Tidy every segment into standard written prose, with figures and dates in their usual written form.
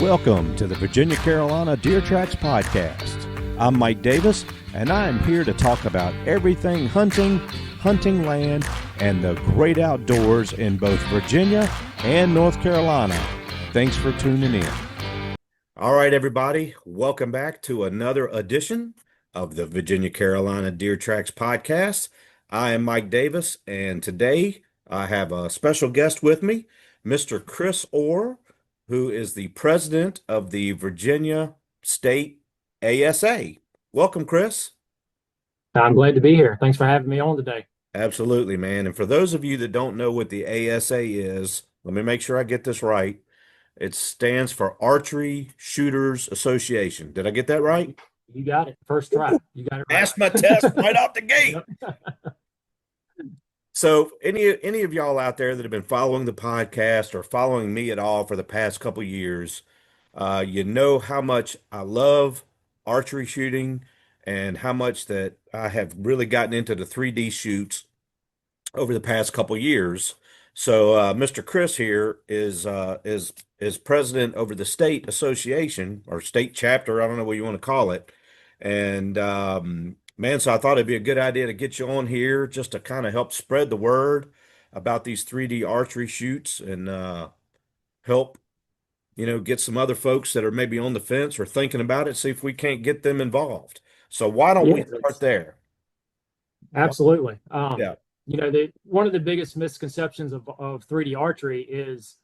Welcome to the Virginia Carolina Deer Tracts podcast. I'm Mike Davis, and I am here to talk about everything hunting, hunting land, and the great outdoors in both Virginia and North Carolina. Thanks for tuning in. All right, everybody, welcome back to another edition of the Virginia Carolina Deer Tracts podcast. I am Mike Davis, and today I have a special guest with me, Mr. Chris Orr, who is the president of the Virginia State ASA. Welcome, Chris. I'm glad to be here. Thanks for having me on today. Absolutely, man. And for those of you that don't know what the ASA is, let me make sure I get this right. It stands for Archery Shooters Association. Did I get that right? You got it. First try. You got it right. Passed my test right off the gate. Yep. So any of y'all out there that have been following the podcast or following me at all for the past couple years, you know how much I love archery shooting and how much that I have really gotten into the 3D shoots over the past couple years. So Mr. Chris here is president over the state association or state chapter. I don't know what you want to call it. And man, so I thought it'd be a good idea to get you on here just to kind of help spread the word about these 3D archery shoots and help, get some other folks that are maybe on the fence or thinking about it, see if we can't get them involved. So why don't we start there? Absolutely. Yeah. One of the biggest misconceptions of 3D archery is,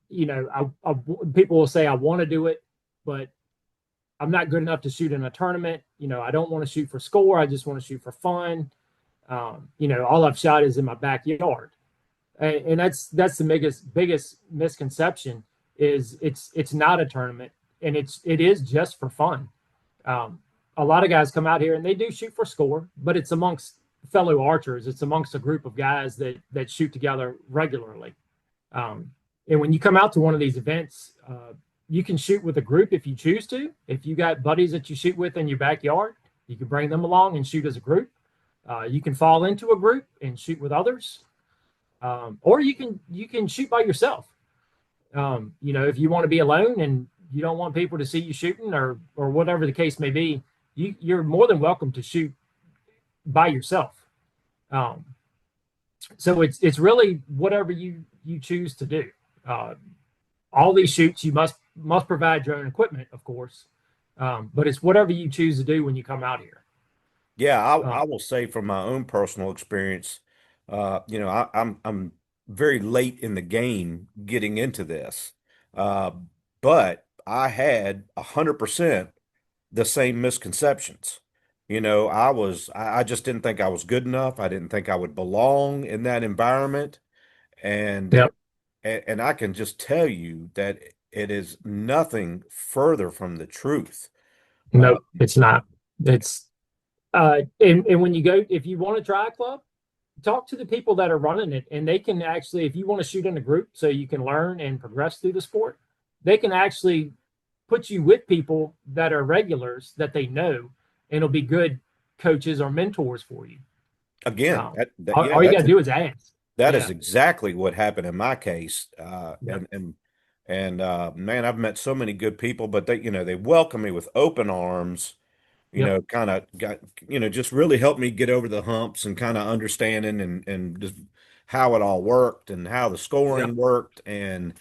people will say, I want to do it, but I'm not good enough to shoot in a tournament. I don't want to shoot for score. I just want to shoot for fun. All I've shot is in my backyard. And that's the biggest misconception is it's not a tournament and it is just for fun. A lot of guys come out here and they do shoot for score, but it's amongst fellow archers. It's amongst a group of guys that shoot together regularly. And when you come out to one of these events, you can shoot with a group if you choose to. If you got buddies that you shoot with in your backyard, you can bring them along and shoot as a group. You can fall into a group and shoot with others, or you can shoot by yourself. If you want to be alone and you don't want people to see you shooting or whatever the case may be, you're more than welcome to shoot by yourself. So it's really whatever you choose to do. All these shoots, you must provide your own equipment, of course, but it's whatever you choose to do when you come out here. Yeah, I will say from my own personal experience, I'm very late in the game getting into this, but I had 100% the same misconceptions. I just didn't think I was good enough. I didn't think I would belong in that environment, and Yep. And I can just tell you that it is nothing further from the truth. No, it's not. It's and when you go, if you want to try a club, talk to the people that are running it, and they can actually, if you want to shoot in a group so you can learn and progress through the sport, they can actually put you with people that are regulars that they know, and it'll be good coaches or mentors for you. Again, all you got to do is ask. That is exactly what happened in my case. Man, I've met so many good people, but they welcome me with open arms, kind of got, just really helped me get over the humps and kind of understanding and just how it all worked and how the scoring worked. And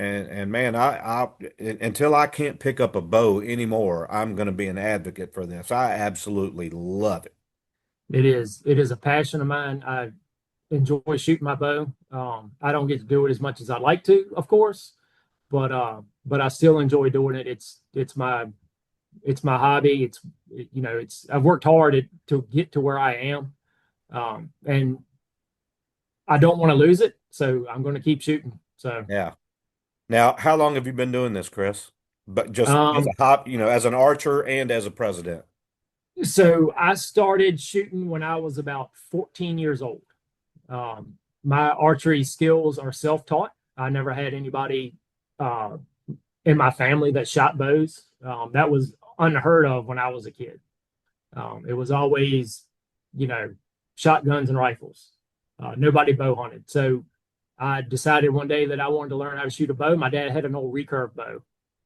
man, I until I can't pick up a bow anymore, I'm going to be an advocate for this. I absolutely love it. It is a passion of mine. I enjoy shooting my bow. I don't get to do it as much as I'd like to, of course, but I still enjoy doing it. It's my hobby. I've worked hard to get to where I am, and I don't want to lose it. So I'm going to keep shooting. So yeah. Now, how long have you been doing this, Chris? But just as a hop, as an archer and as a president. So I started shooting when I was about 14 years old. My archery skills are self-taught. I never had anybody in my family that shot bows. That was unheard of when I was a kid. It was always, shotguns and rifles. Nobody bow hunted. So I decided one day that I wanted to learn how to shoot a bow. My dad had an old recurve bow,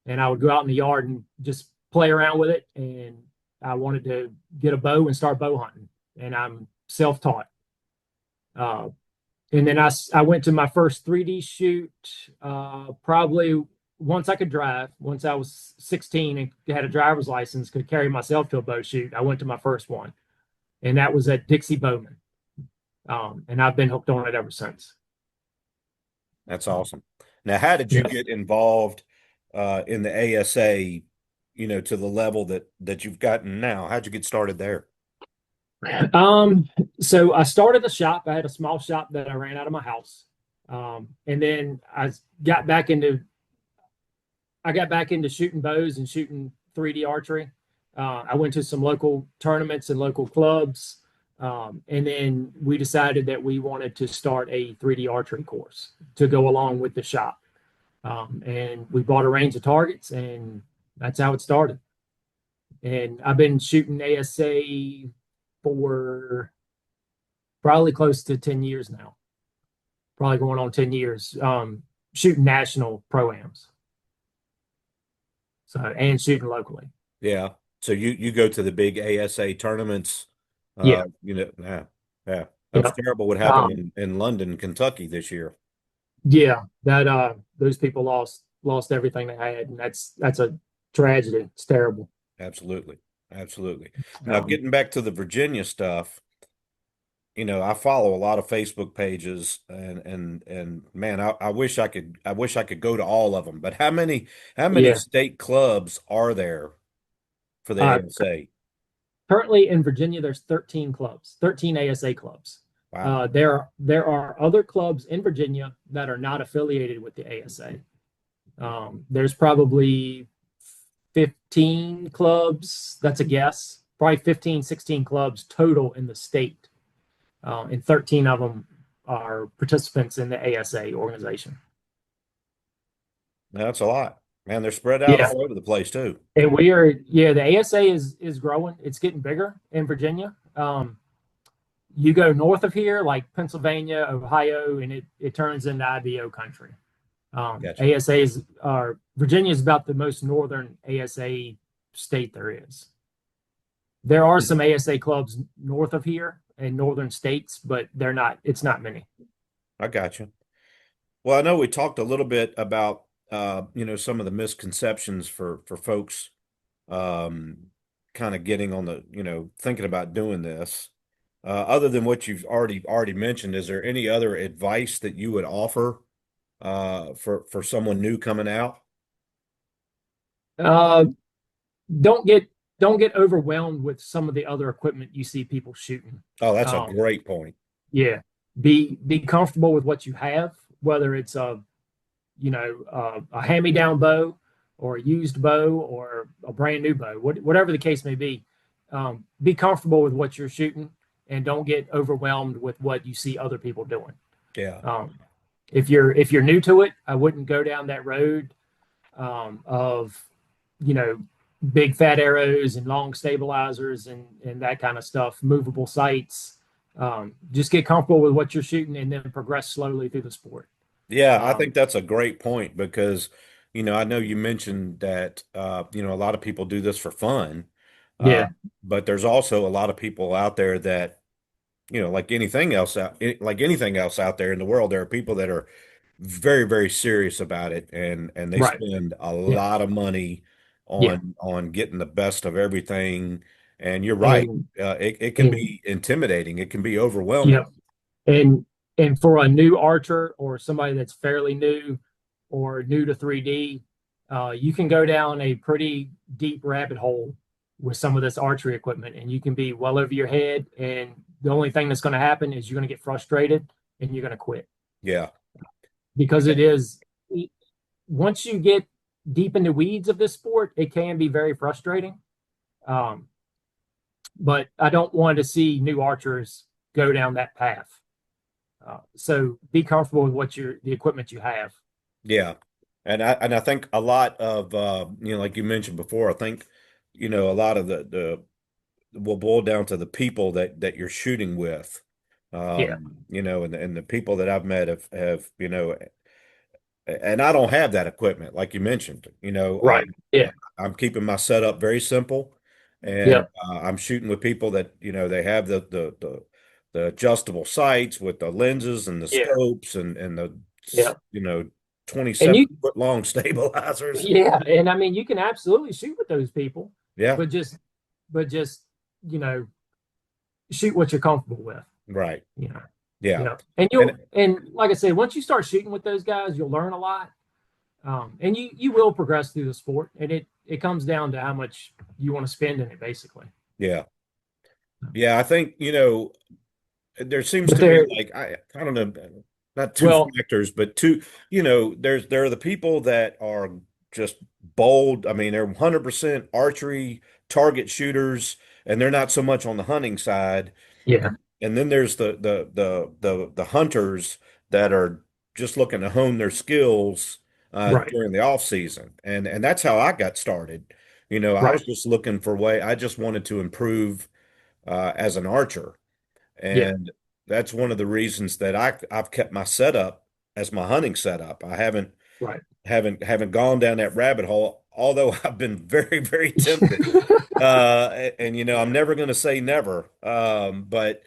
and I would go out in the yard and just play around with it. And I wanted to get a bow and start bow hunting. And I'm self-taught. Uh, and then I went to my first 3D shoot probably once I could drive. Once I was 16 and had a driver's license, could carry myself to a bow shoot. I went to my first one, and that was at Dixie Bowman. And I've been hooked on it ever since. That's awesome. Now, how did you Yeah. get involved in the ASA, to the level that you've gotten now? How'd you get started there? Um, so I started a shop. I had a small shop that I ran out of my house. And then got back into I got back into shooting bows and shooting 3D archery. I went to some local tournaments and local clubs. And then we decided that we wanted to start a 3D archery course to go along with the shop. And we bought a range of targets, and that's how it started. And I've been shooting ASA for probably close to 10 years now, probably going on 10 years, shooting national pro-ams. So, and shooting locally. Yeah. So you go to the big ASA tournaments, Yeah. yeah, yeah. That was Yeah. terrible what happened in London, Kentucky this year. Yeah. That those people lost everything they had. And that's a tragedy. It's terrible. Absolutely. Absolutely. Now, Um, getting back to the Virginia stuff, I follow a lot of Facebook pages and man, I wish I could go to all of them. But how many yeah. state clubs are there for the Uh, ASA? Currently in Virginia, there's 13 clubs, 13 ASA clubs. Wow. There are other clubs in Virginia that are not affiliated with the ASA. There's probably 15 clubs. That's a guess. Probably 15, 16 clubs total in the state. And 13 of them are participants in the ASA organization. That's a lot. Man, they're spread out Yeah. all over the place too. And the ASA is growing. It's getting bigger in Virginia. You go north of here, like Pennsylvania, Ohio, and it turns into IBO country. Gotcha. ASAs are Virginia is about the most northern ASA state there is. There are some ASA clubs north of here in northern states, but it's not many. I got you. Well, I know we talked a little bit about some of the misconceptions for folks um kind of getting on the, thinking about doing this. Other than what you've already mentioned, is there any other advice that you would offer for someone new coming out? Uh, don't get don't get overwhelmed with some of the other equipment you see people shooting. Oh, that's a Um, great point. yeah, be comfortable with what you have, whether it's a hand-me-down bow or a used bow or a brand new bow, whatever the case may be. Be comfortable with what you're shooting and don't get overwhelmed with what you see other people doing. Yeah. Um, if you're new to it, I wouldn't go down that road of you know big fat arrows and long stabilizers and that kind of stuff, movable sights. Just get comfortable with what you're shooting and then progress slowly through the sport. Yeah, I Um, think that's a great point because, I know you mentioned that, a lot of people do this for fun. Uh, yeah, but there's also a lot of people out there that, like anything else out there in the world, there are people that are very, very serious about it and they right. spend a Yeah, lot of money yeah, on getting the best of everything. And you're right. and It can and be intimidating. It can be yeah, overwhelming. and and for a new archer or somebody that's fairly new or new to 3D, you can go down a pretty deep rabbit hole with some of this archery equipment, and you can be well over your head. And the only thing that's going to happen is you're going to get frustrated and you're going to quit Yeah. because it is once you get deep in the weeds of this sport, it can be very frustrating. Um, but I don't want to see new archers go down that path. So be comfortable with the equipment you have. Yeah. And I think a lot of like you mentioned before, I think, a lot of the will boil down to the people that you're shooting with. Yeah. And the people that I've met have, and I don't have that equipment like you mentioned. Right. Yeah. I'm keeping my setup very simple, and Yep. I'm shooting with people that they have the adjustable sights with the lenses and the Yeah. scopes and the Yeah. you know And 27-foot long stabilizers. yeah, and I mean, you can absolutely shoot with those people, Yeah, but just, you know, shoot what you're comfortable with, right. you know. Yeah, Yeah. And and like I said, once you start shooting with those guys, you'll learn a lot. And you will progress through the sport, and it comes down to how much you want to spend in it, basically. yeah, yeah. I think there seems But to be there, like I don't know, not two well, factors, but two. There are the people that are just bold. I mean, they're 100% archery target shooters, and they're not so much on the hunting side. yeah, And then there's the hunters that are just looking to hone their skills right, during the off season, and that's how I got started. I was right, just looking for way. I just wanted to improve as an archer. yeah, And that's one of the reasons that I've kept my setup as my hunting setup. I haven't right. haven't gone down that rabbit hole, although I've been very, very tempted. And I'm never going to say never. But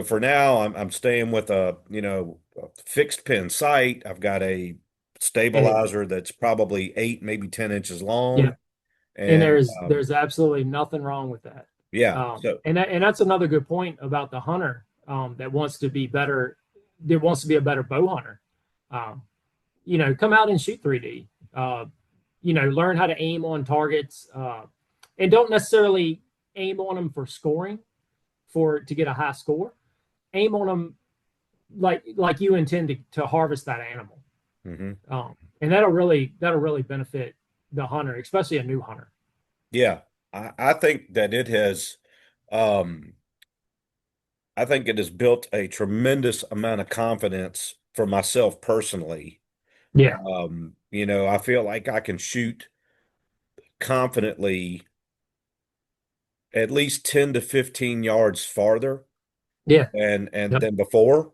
for now, I'm staying with a fixed pin sight. I've got a And stabilizer that's probably 8, maybe 10 inches yeah, long, and and there's absolutely nothing wrong with that. yeah. So And that's another good point about the hunter that wants to be better, that wants to be a better bow hunter. Um, come out and shoot 3D. Learn how to aim on targets, and don't necessarily aim on them for scoring, for to get a high score. Aim on them like you intend to harvest that animal, mhm. and that'll really benefit the hunter, especially a new hunter. Yeah, I think that it has. Um, I think it has built a tremendous amount of confidence for myself personally. Yeah, I feel like I can shoot confidently at least 10 to 15 yards farther yeah, and yep, than before.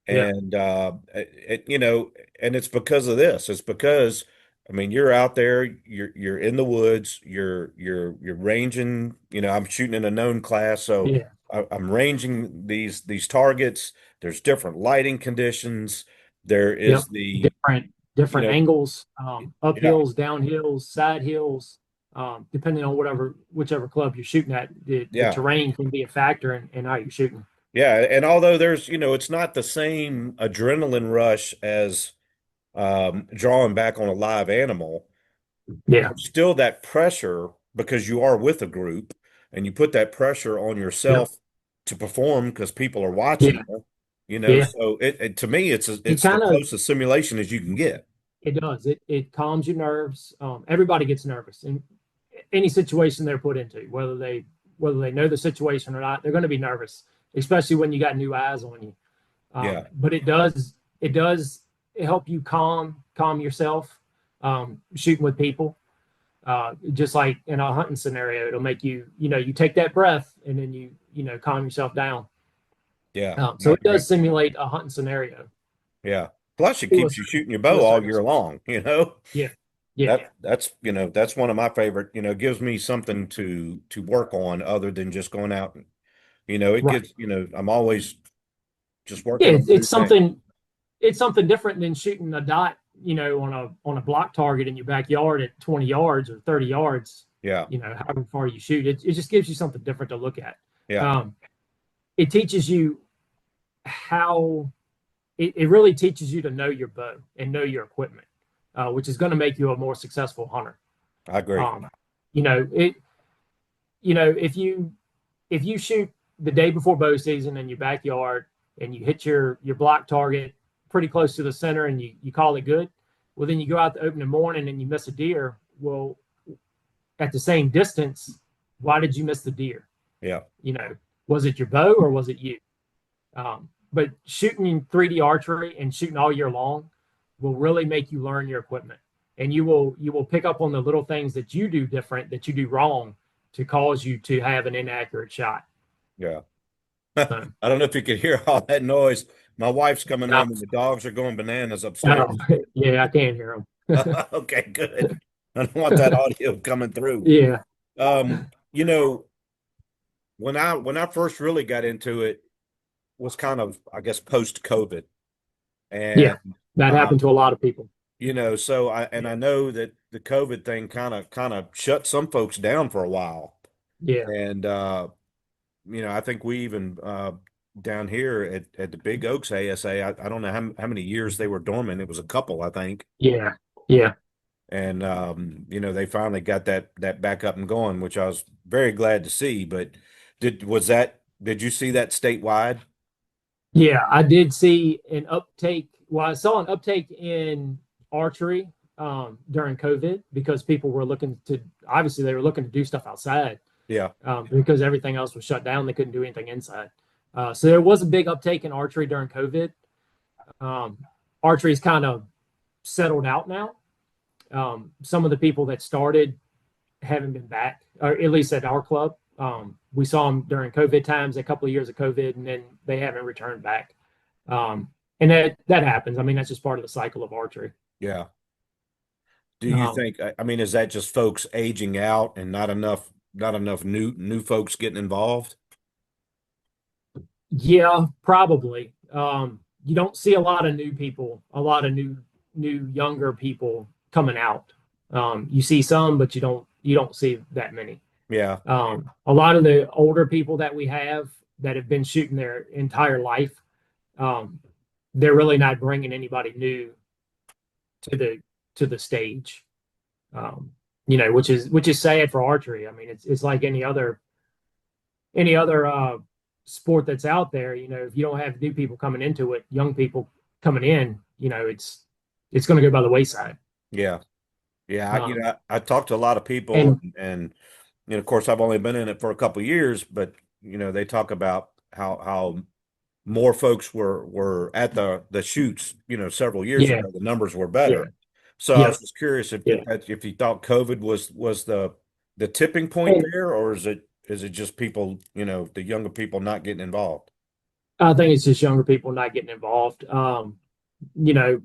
yeah, And and it's because of this. It's because I mean you're out there, you're in the woods, you're ranging. I'm shooting in a known class, so yeah, I'm ranging these targets. There's different lighting conditions. There yep. is the you Different know angles, up yeah, hills, down hills, side hills, depending on whichever club you're shooting at. The yeah, terrain can be a factor in how you're shooting. yeah. And although there's it's not the same adrenaline rush as drawing back on a live animal. Yeah, There's still that pressure because you are with a group and you put that pressure on yep, yourself to perform because people are yeah, watching yeah. so to me It it's the kind of closest simulation as you can get. it does. It calms your nerves. Everybody gets nervous in any situation they're put into, whether they know the situation or not. They're going to be nervous, especially when you got new eyes on you. Yeah, But it does help you calm yourself, shooting with people. Just like in a hunting scenario, it'll make you take that breath and then you calm yourself down. yeah, So it does simulate a hunting scenario yeah. Plus it to a keeps you shooting your to bow a all certain year extent. long. Yeah, yeah, That's one of my favorite, gives me something to work on other than just going out and it right. gets, I'm always just Yeah, working on it's, new it's things. something it's something different than shooting a dot, on a block target in your backyard at 20 yards or 30 yards, Yeah, however far you shoot. It just gives you something different to look at. yeah, Um, it teaches you how it really teaches you to know your bow and know your equipment, which is going to make you a more successful hunter. I agree. Um, you know, it, if you shoot the day before bow season in your backyard and you hit your block target pretty close to the center and you call it good, well then you go out the opening morning and you miss a deer. Well, at the same distance, why did you miss the deer? Yeah, You know, was it your bow or was it you? But shooting in 3D archery and shooting all year long will really make you learn your equipment, and you will pick up on the little things that you do different, that you do wrong, to cause you to have an inaccurate shot. yeah. So, I don't know if you could hear all that noise. My wife's coming uh, home and the dogs are going bananas upstairs. oh, yeah, I can't hear them. Okay, good. I don't want that audio coming through. Yeah, You know, when I first really got into it was kind of, I guess, post COVID. yeah, And that uh, happened to a lot of people. so I Yeah, know that the COVID thing kind of shut some folks down for a while. yeah, And I think we even down here at the Big Oaks ASA, I don't know how many years they were dormant. It was a couple, I think. yeah, yeah, And they finally got that back up and going, which I was very glad to see. But did you see that statewide? yeah. I did see an uptake. Well, I saw an uptake in archery during COVID because people were looking to, obviously, they were looking to do stuff outside Yeah. because everything else was shut down. They couldn't do anything inside. So there was a big uptake in archery during COVID. Um, Archery's kind of settled out now. Some of the people that started haven't been back, or at least at our club. We saw them during COVID times, a couple of years of COVID, and then they haven't returned back. And that happens. I mean, that's just part of the cycle of archery. Yeah. Do you Um, think, I mean, is that just folks aging out and not enough new folks getting involved? yeah, probably. You don't see a lot of new people, a lot of new younger people coming out. You see some, but you don't see that many. Yeah. A lot of the older people that we have that have been shooting their entire life, um, they're really not bringing anybody new to the stage. Um, which is sad for archery. I mean, it's like any other sport that's out there. If you don't have new people coming into it, young people coming in, it's going to go by the wayside. Yeah. Yeah. Um, I talked to a lot of people and and of course I've only been in it for a couple of years, but they talk about how more folks were at the shoots, several years yeah, ago. The numbers were yeah, better. So I yeah, was just curious if yeah. if you thought COVID was the tipping point And there, or is it just people, the younger people not getting involved? I think it's just younger people not getting involved. You know,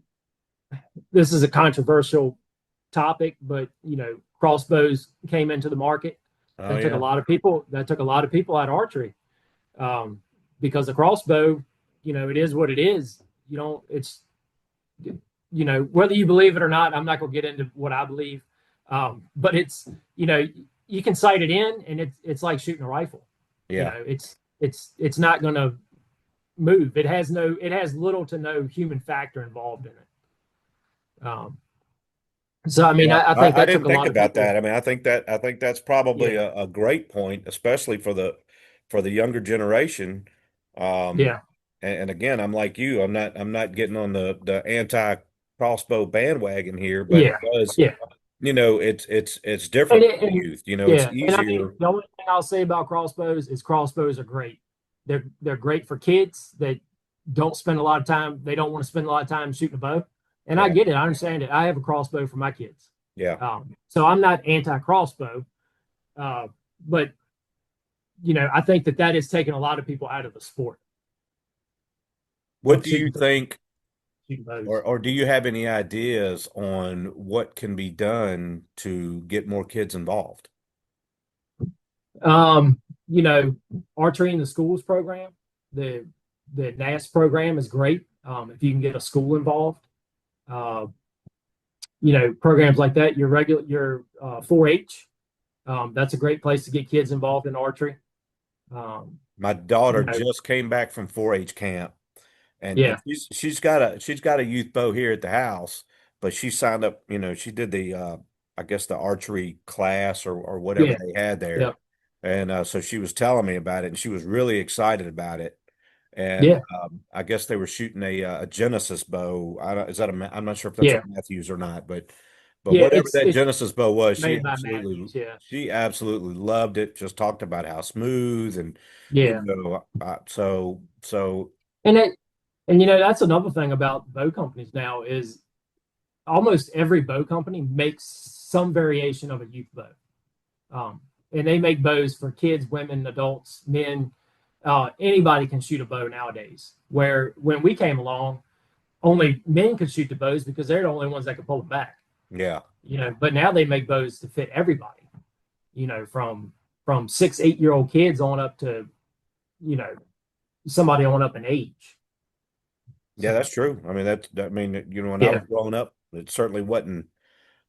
this is a controversial topic, but crossbows came into the market. Oh That took a yeah. lot of people. That took a lot of people out of archery, because the crossbow, it is what it is. You know, it's whether you believe it or not. I'm not going to get into what I believe, but it's you can sight it in, and it's like shooting a rifle. Yeah. It's not going to move. It has little to no human factor involved in it. So I mean, Yeah, I think I that took didn't a think lot of about that. people. I mean, I think that's probably Yeah, a great point, especially for the younger generation. Um, yeah, and again, I'm like you. I'm not getting on the anti crossbow bandwagon here, but it yeah, does, yeah. it's And, different it, for the and youth. It's yeah, and I mean, easier. the only thing I'll say about crossbows is crossbows are great. They're great for kids that don't spend a lot of time. They don't want to spend a lot of time shooting a bow, and I Yeah, get it. I understand it. I have a crossbow for my kids, yeah. so I'm not anti crossbow, uh, but I think that has taken a lot of people out of the sport What of do you think, shooting or bows. or do you have any ideas on what can be done to get more kids involved? Um, you know, Archery in the schools program, the the NAS program is great. If you can get a school involved, uh, programs like that, your 4-H, that's a great place to get kids involved in archery. Um, My daughter you know, just came back from 4-H camp. And yeah, she's got a youth bow here at the house, but she signed up, she did the I guess the archery class or whatever yeah, they had yeah, there. And so she was telling me about it and she was really excited about it. And yeah, I guess they were shooting a Genesis bow. I don't, is that I'm not sure if that's a yeah, Matthews or not, but yeah. whatever that It's Genesis bow was, she made by absolutely Matthews. Yeah, she absolutely loved it. Just talked about how smooth and yeah, so and it and that's another thing about bow companies now is almost every bow company makes some variation of a youth bow. Um, and they make bows for kids, women, adults, men. Anybody can shoot a bow nowadays. Where when we came along, only men could shoot the bows because they're the only ones that could pull them back. Yeah. But now they make bows to fit everybody. From 6, 8 year old kids on up to you know somebody on up in age. Yeah, So that's true. I mean, when I yeah, was growing up, it certainly wasn't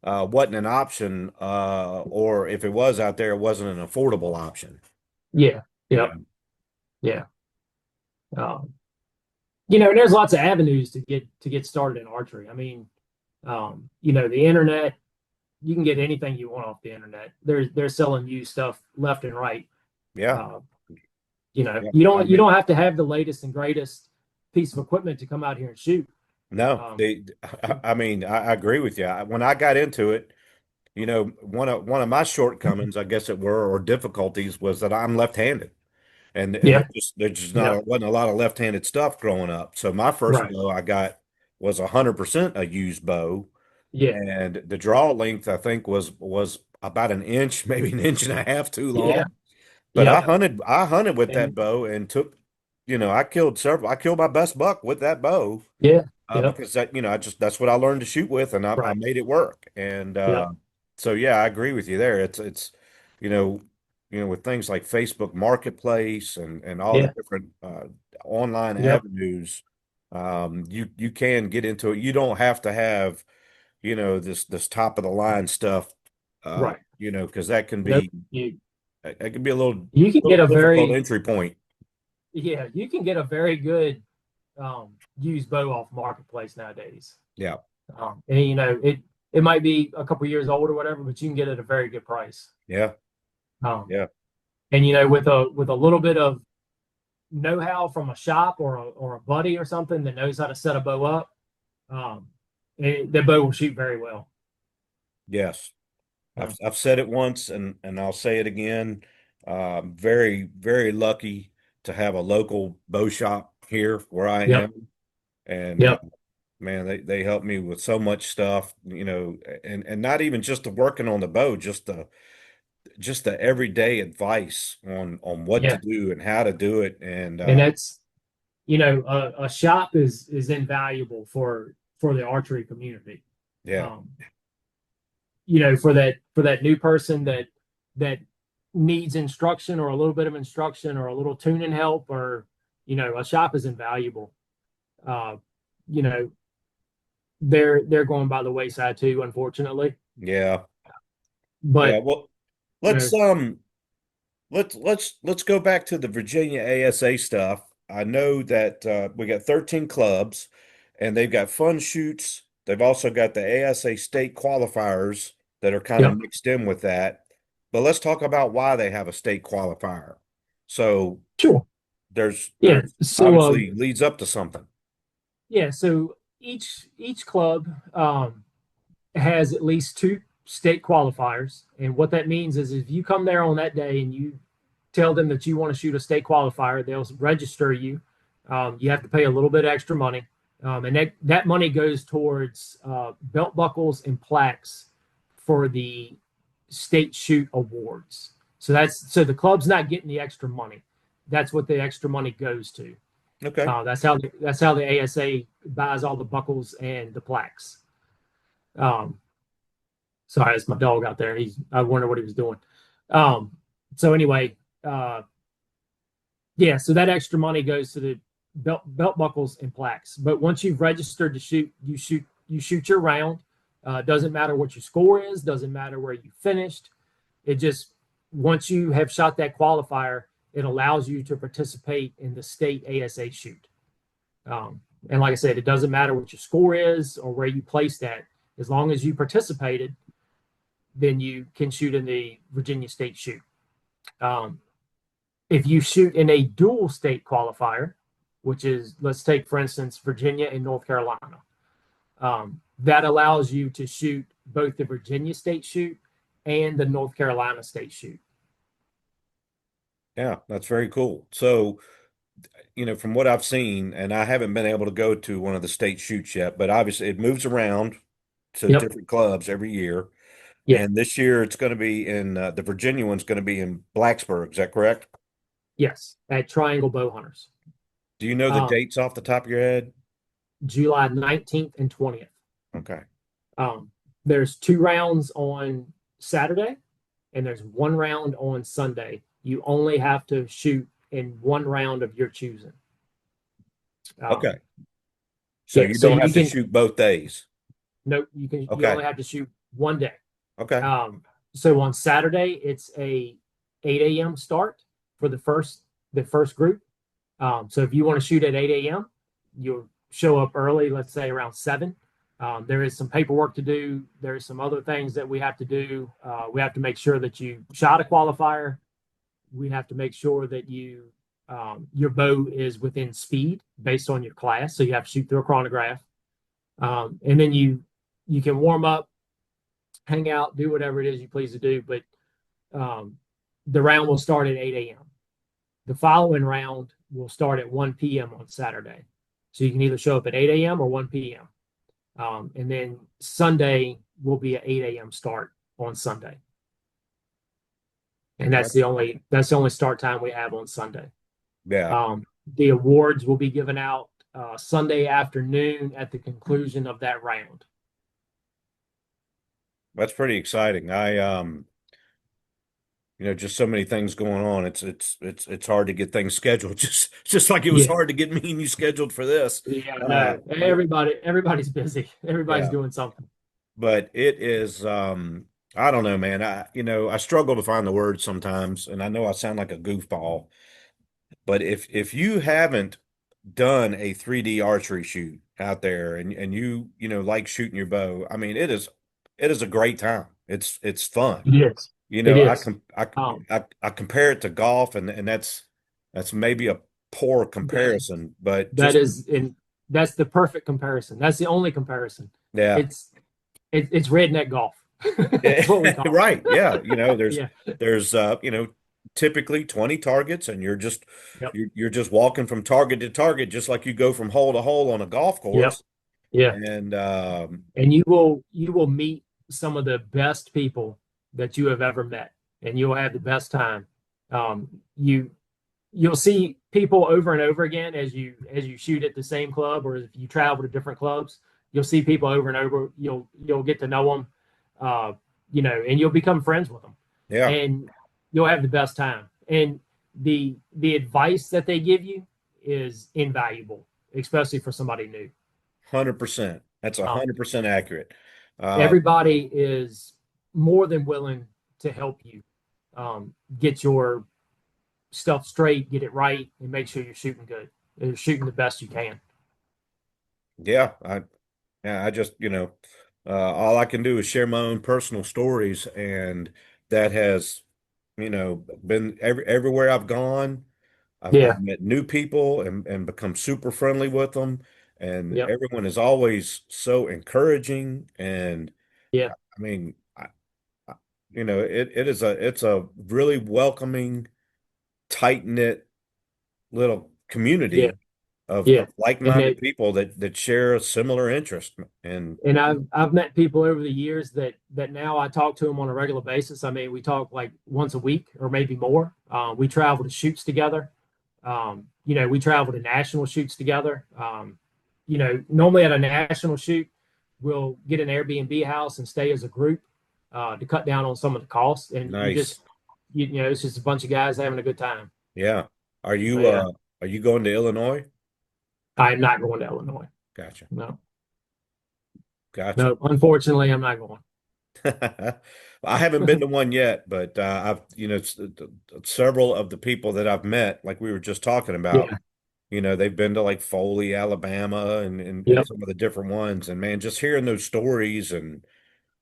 an option, or if it was out there, it wasn't an affordable option. yeah, Yeah. yep, yeah. Um, and there's lots of avenues to get started in archery. I mean, the internet, you can get anything you want off the internet. They're selling you stuff left and right. Yeah. Uh, Yeah. you I don't you mean, don't have to have the latest and greatest piece of equipment to come out here and shoot. no, Um, I mean, I agree with you. When I got into it, one of my shortcomings, I guess it were, or difficulties, was that I'm left-handed. And yeah, there's just yeah, wasn't a lot of left-handed stuff growing up. So my first right, bow I got was 100% a used bow, yeah, and the draw length I think was about an inch, maybe an inch and a half too yeah, long. But yep, I hunted with that and bow and I killed my best buck with that bow, yeah, yep, because that's what I learned to shoot with, and I right, made it work. And yep, so yeah, I agree with you there. It's you know with things like Facebook Marketplace and all the yeah, different online yep, avenues, you can get into it. You don't have to have this top of the line stuff, right. because that can Nope. be You it can be a little you can get little a difficult very entry point. yeah, you can get a very good used bow off marketplace nowadays. Yeah, And it might be a couple years old or whatever, but you can get it at a very good price. yeah, Um, yeah, and with a little bit of know-how from a shop or a buddy or something that knows how to set a bow up, um, the bow will shoot very well. yes. Uh, I've said it once, and I'll say it again. Very, very lucky to have a local bow shop here where I yep, am. And yep, man, they help me with so much stuff, and not even just the working on the bow, just the everyday advice on what to yeah. do and how to do it. And And that's a shop is invaluable for the archery community. yeah, Um, for that new person that needs instruction or a little bit of instruction or a little tuning help or a shop is invaluable. Uh, you know, they're going by the wayside too, unfortunately. yeah, yeah. But Well, you let's know, um let's go back to the Virginia ASA stuff. I know that we got 13 clubs, and they've got fun shoots. They've also got the ASA state qualifiers that are kind of yep, mixed in with that. But let's talk about why they have a state qualifier. So sure, yeah. there's So obviously leads up to something. yeah, so each club has at least two state qualifiers, and what that means is if you come there on that day and you tell them that you want to shoot a state qualifier, they'll register you. You have to pay a little bit extra money, and that money goes towards belt buckles and plaques for the state shoot awards. So the club's not getting the extra money. That's what the extra money goes to. Okay. That's how the ASA buys all the buckles and the plaques. Um, Sorry, it's my dog out there. I wonder what he was doing. Um, so anyway, yeah, so that extra money goes to the belt buckles and plaques. But once you've registered to shoot, you shoot your round. Doesn't matter what your score is, doesn't matter where you finished. It just once you have shot that qualifier, it allows you to participate in the state ASA shoot. And like I said, it doesn't matter what your score is or where you placed at. As long as you participated, then you can shoot in the Virginia state shoot. Um, if you shoot in a dual state qualifier, which is, let's take, for instance, Virginia and North Carolina, that allows you to shoot both the Virginia state shoot and the North Carolina state shoot. Yeah, that's very cool. So, from what I've seen, and I haven't been able to go to one of the state shoots yet, but obviously it moves around to Yep. different clubs every year. Yeah. And this year it's going to be the Virginia one's going to be in Blacksburg. Is that correct? Yes, at Triangle Bow Hunters. Do you know the Um, dates off the top of your head? July 19th and 20th. Okay. Um, there's 2 rounds on Saturday and there's 1 round on Sunday. You only have to shoot in 1 round of your choosing. Okay. Um, So yeah, you so don't you have to can shoot both days. no, you Okay. only have to shoot one day. Okay. So on Saturday it's a 8 a.m. start for the first group. So if you want to shoot at 8 a.m., you'll show up early, let's say around 7. There is some paperwork to do. There's some other things that we have to do. We have to make sure that you shot a qualifier. We have to make sure that your bow is within speed based on your class. So you have to shoot through a chronograph. And then you can warm up, hang out, do whatever it is you please to do. But um, the round will start at 8 a.m. The following round will start at 1 p.m. on Saturday. So you can either show up at 8 a.m. or 1 p.m. And then Sunday will be an 8 a.m. start on Sunday. And that's the That's only start time we have on Sunday. yeah. The awards will be given out Sunday afternoon at the conclusion of that round. That's pretty exciting. Just so many things going on. It's hard to get things scheduled. Just like it was Yeah, hard to get me and you scheduled for this. yeah, Uh, no, everybody's busy. Everybody's yeah. doing something. But it is I don't know, man. I struggle to find the words sometimes, and I know I sound like a goofball, but if you haven't done a 3D archery shoot out there and you like shooting your bow, I mean it is a great time. It's fun. It is. You It know, I is. com I, Um, I compare it to golf and that's maybe a poor that comparison, but that just is in that's the perfect comparison. That's the only comparison. yeah. It's it's redneck golf. Yeah, That's what we call right. Yeah. it. Yeah. There's typically 20 targets and Yep. you're just walking from target to target just like you go from hole to hole on a golf Yep. course. Yeah. And And you will meet some of the best people that you have ever met, and you'll have the best time. Um, you you'll see people over and over again as you shoot at the same club, or if you travel to different clubs, you'll see people over and over. You'll get to know them, and you'll become friends with them, yeah, and you'll have the best time. And the advice that they give you is invaluable, especially for somebody new. 100%. That's a Um, 100% accurate. Uh Everybody is more than willing to help you get your stuff straight, get it right, and make sure you're shooting good. You're shooting the best you can. yeah, I just, all I can do is share my own personal stories and that has, been everywhere I've gone. I've Yeah. met new people and become super friendly with them, and Yep. everyone is always so encouraging. And Yeah. I mean, I it's a really welcoming, tight knit little Yeah. community of Yeah. And like-minded that people that share a similar interest. And and I've met people over the years that now I talk to them on a regular basis. I mean, we talk like once a week or maybe more. We travel to shoots together. We travel to national shoots together. Normally at a national shoot, we'll get an Airbnb house and stay as a group to cut down on some of the costs. And you nice, just, it's just a bunch of guys having a good time. yeah. Are But you yeah, uh are you going to Illinois? I am not going to Illinois. Gotcha, No, gotcha. no, unfortunately, I'm not going. I haven't been to one yet, but several of the people that I've met, like we were just talking about, Yeah. they've been to like Foley, Alabama, and Yep. some of the different ones. And man, just hearing those stories, and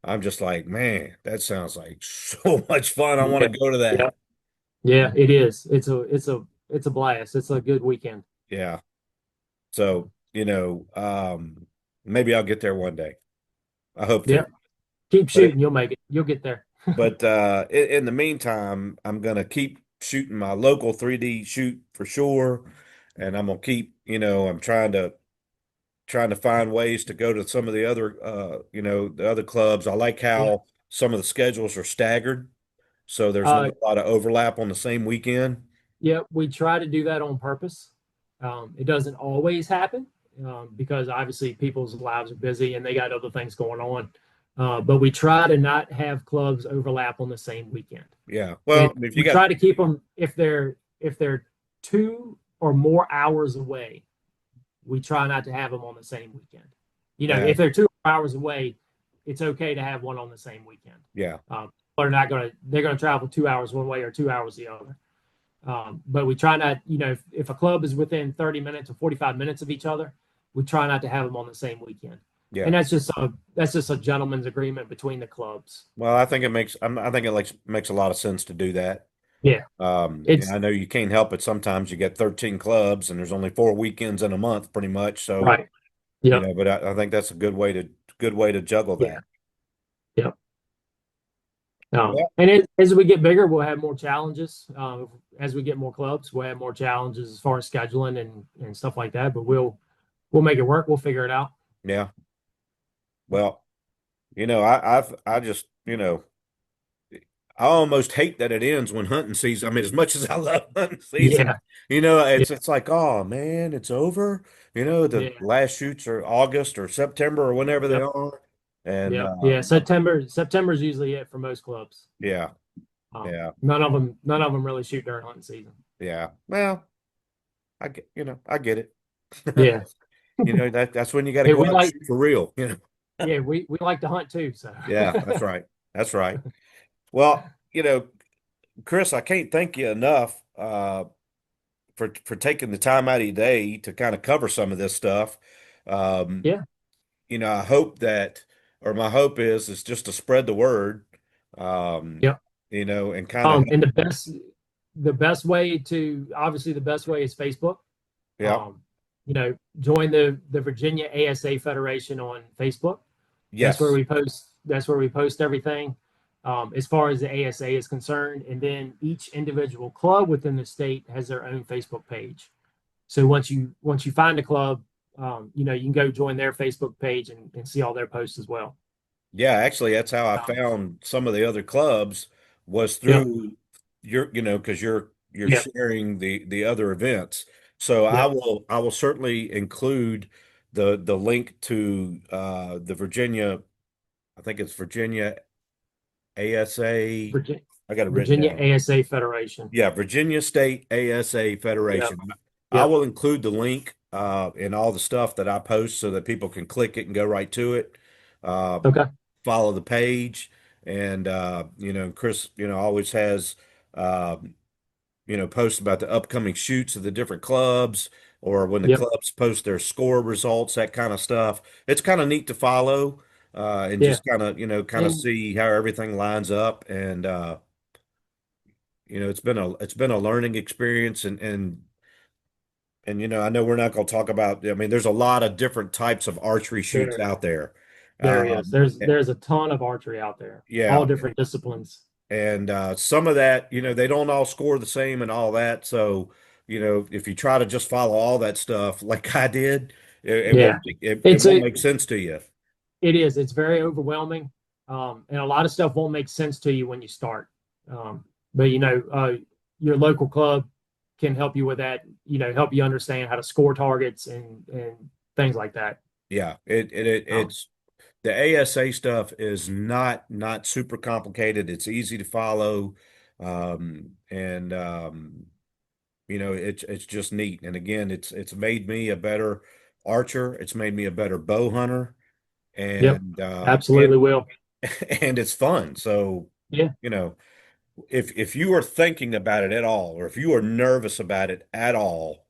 I'm just like, man, that sounds like so much fun. I want Yeah. to go to Yeah. that. Yeah. It is. It's a blast. It's a good weekend. Yeah. So, maybe I'll get there one day. I hope Yeah. to. Keep But shooting. You'll make it. You'll get there. in the meantime, I'm gonna keep shooting my local 3D shoot for sure, and I'm gonna keep, I'm trying to find ways to go to some of the other, the other clubs. I like Yeah. how some of the schedules are staggered, so there's not Uh, a lot of overlap on the same weekend. Yeah, we try to do that on purpose. It doesn't always happen because obviously people's lives are busy and they got other things going on. But we try to not have clubs overlap on the same weekend. Yeah. And Well, if you we got, try to keep them if they're 2 or more hours away. We try not to have them on the same weekend. yeah, If they're 2 hours away, it's okay to have one on the same weekend. yeah, They're not going to they're going to travel 2 hours one way or 2 hours the other. But we try not, if a club is within 30 minutes or 45 minutes of each other, we try not to have them on the same weekend. yeah. And that's just a gentleman's agreement between the clubs. Well, I think it makes, I think it makes a lot of sense to do that. Yeah, And it's I know you can't help it. Sometimes you get 13 clubs and there's only 4 weekends in a month, pretty much. So, right. Yep. but I think that's a good way to juggle Yeah. that. Yep. Yeah. As we get bigger, we'll have more challenges. As we get more clubs, we'll have more challenges as far as scheduling and stuff like that. But we'll make it work. We'll figure it out. Yeah. Well, I just, I almost hate that it ends when hunting season. I mean, as much as I love hunting season, Yeah. Yeah. it's like, oh man, it's over. The Yeah. last shoots are August or September or whenever they Yep. are. And Yep. Yeah. September's usually it for most clubs. yeah, yeah, None of them really shoot during hunting season. yeah. Well, I get it. Yeah. That's when you got to Yeah. go We out and like. shoot for real. Yeah. We like to hunt too. So. Yeah, that's right. That's right. Well, Chris, I can't thank you enough for taking the time out of your day to kind of cover some of this stuff. Um, Yeah. I hope that, or my hope is just to spread the word, um, Yep. and kind of, And the best way is Facebook. yeah, Um, join the Virginia ASA Federation on Facebook. yes, That's where we post everything as far as the ASA is concerned. And then each individual club within the state has their own Facebook page. So once you find a club, you can go join their Facebook page and see all their posts as well. yeah. Actually, that's how I Um, found some of the other clubs was yep. through because you're Yep. sharing the other events. So Yep. I will certainly include the link to the Virginia. I think it's Virginia ASA. Virginia, I got it written Virginia down. ASA Federation. Yeah, Virginia State ASA Yep. Federation. I Yep. will include the link in all the stuff that I post so that people can click it and go right to it. Uh, Okay. Follow the page, and Chris, always has uh, posts about the upcoming shoots of the different clubs or when the Yep. clubs post their score results, that kind of stuff. It's kind of neat to follow and Yeah. just kind of And see how everything lines up. And it's been a learning experience, and I know we're not going to talk about. I mean, there's a lot of different types of archery shoots there out there. there is. Um, There's a ton of archery out there, all yeah, different disciplines. and some of that, they don't all score the same and all that. So, if you try to just follow all that stuff like I did, Yeah. it It's won't a make sense to you. it is. It's very overwhelming. And a lot of stuff won't make sense to you when you start. But your local club can help you with that, help you understand how to score targets and things like that. Yeah, Um, it's the ASA stuff is not super complicated. It's easy to follow, and it's just neat. And again, it's made me a better archer. It's made me a better bow hunter, yep, and absolutely will. and it's fun. So, Yeah. you know, if you are thinking about it at all, or if you are nervous about it at all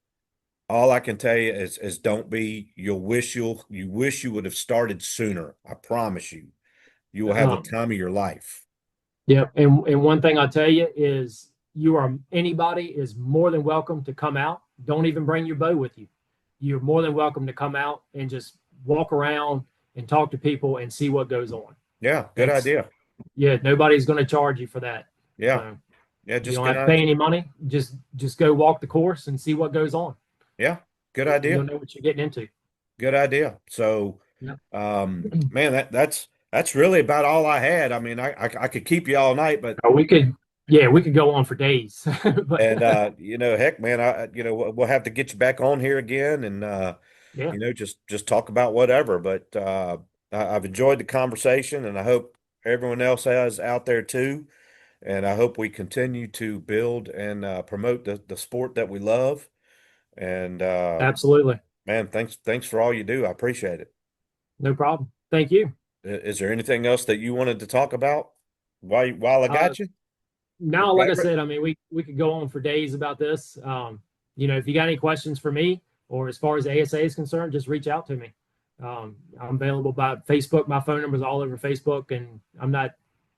I can tell you is don't be. You wish you would have started sooner. I promise you, you will have the Um, time of your life. yep. And one thing I'll tell you is anybody is more than welcome to come out. Don't even bring your bow with you. You're more than welcome to come out and just walk around and talk to people and see what goes on. Yeah, good That's idea. Yeah, nobody's going to charge you for that. Yeah, So yeah, you just don't get have to out. pay any money. Just go walk the course and see what goes on. Yeah, good You'll idea. know what you're getting into. Good idea. So, Yeah. man, that's really about all I had. I mean, I could keep you all night, but We could. Yeah, we could go on for days, but And heck, man, we'll have to get you back on here again, and yeah, just talk about whatever. But I've enjoyed the conversation, and I hope everyone else has out there too. And I hope we continue to build and promote the sport that we love. And absolutely. man, thanks for all you do. I appreciate it. No problem. Thank you. Is there anything else that you wanted to talk about while I Uh, got you? You Now, like I cover it? said, I mean, we could go on for days about this. If you got any questions for me or as far as ASA is concerned, just reach out to me. I'm available by Facebook. My phone number is all over Facebook, and I'm not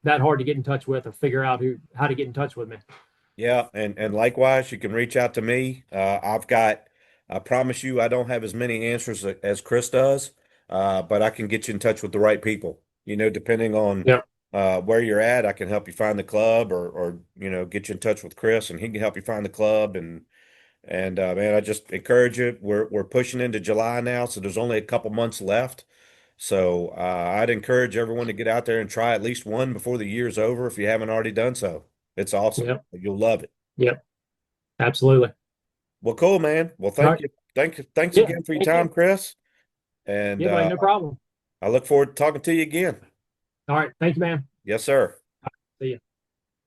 that hard to get in touch with or figure out how to get in touch with me. Yeah, and likewise, you can reach out to me. I promise you, I don't have as many answers as Chris does, but I can get you in touch with the right people. Depending on Yep. where you're at, I can help you find the club, or get you in touch with Chris, and he can help you find the club. And man, I just encourage you. We're pushing into July now, so there's only a couple months left. So I'd encourage everyone to get out there and try at least one before the year's over if you haven't already done so. It's awesome. Yep. You'll love it. Yep. Absolutely. Well, cool, man. Well, All thank right. you. Thanks Yeah. again for your Thank you. time, Chris. And Yeah, buddy. No problem. I look forward to talking to you again. All right. Thank you, man. Yes, sir. See you.